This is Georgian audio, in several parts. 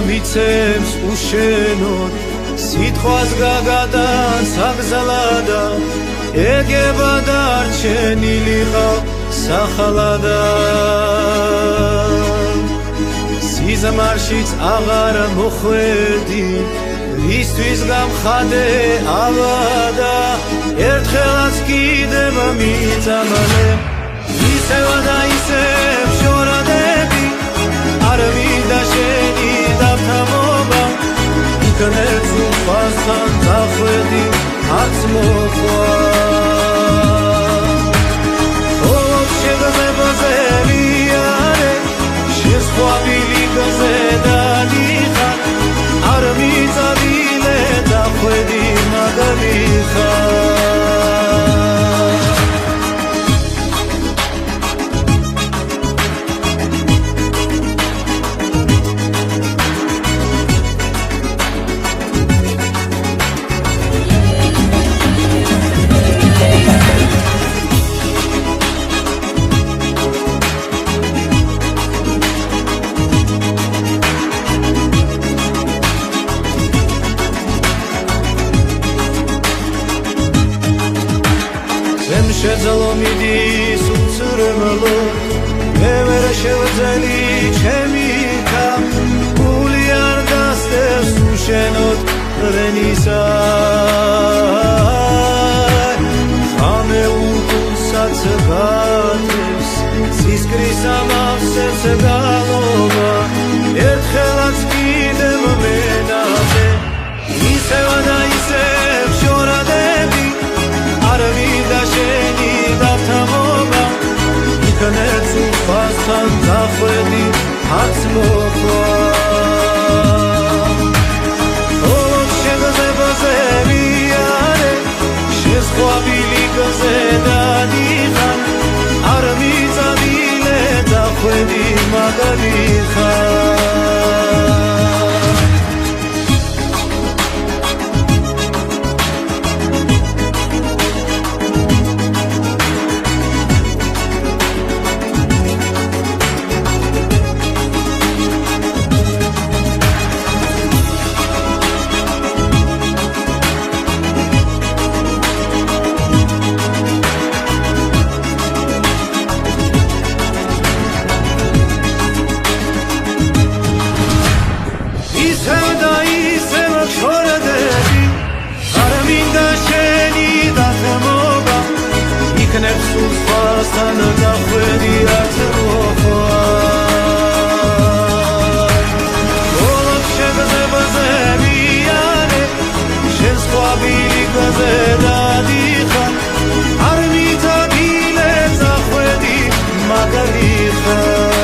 მიცემს უშენოდ სიტყვას გაგადან საგზალადა ეგება დარჩენილიყა სახალადა სიზმარშიც აღარ მოხვედი ისთვის გამხადე ავადა ერთხელაც კიდევ მიწამალე ისევა და ისევ შორადები არ მინდა შენი დავთამობა იქნებს უფასთან დახვედი არც მოხვა ოლოფ შეგზებაზე ვიარე შესხვავილი გზედალიხარ არ მიწავილე დახვედი მაგალიხარ შეძლო მიდის უცრემლო მე ვერ შევძელი ჩემი ხა გული არ დასდევს უშენოდ რენისა ხამე უკუნსაც გატევს სისკრის ამავსებს გალობა ერთხელაც კიდევ მენაზე ისევა და ისევ შორადები არ მინდა შენი დავთამობა იქნებს უფასთან დახვედი არც მოხვა ოლოფ შეგზებაზე ვიარე შესხვავილი გზედალიხარ არ მიწავილე დახვედი მაგალიხარ იქნებს უფასთან დახვედი არც მოხვა ოლოფ შეგზებაზე ვიარე შესხვავილი გზედალიხარ არ მიწავილე დახვედი მაგალიხარ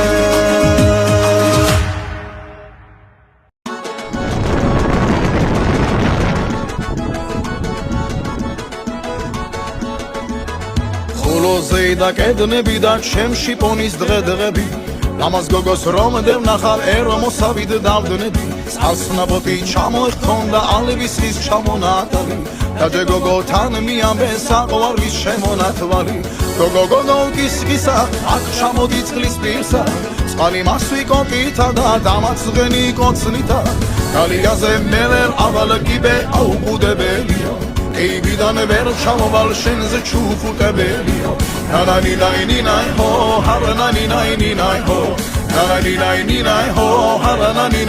ზედა კედნები და ჩემში პონის დღედღები ლამაზ გოგოს რომ დევნახარ ერმოსავიდ დავდნები წალსნაბოთი ჩამოეხთონდა ალვის ხის ჩამონატალი და ჯე გოგოთან მიამბე საყვარლის შემონათვალი გოგო კისკისა აქ ჩამოდი წყლის პირსა წყალი მასვი კოკითა და დამაცღენი კოცნითა გალიაზე მელერ ავალ კიბე აუყუდებელია ეიბიდან ვერ ჩამოვალ შენზე ჩუფუტებელია ნანანი ნაინინაი ჰო ჰარანანი ნაინინაი ჰო ნანანი ნაინინაი ჰო ჰარანანი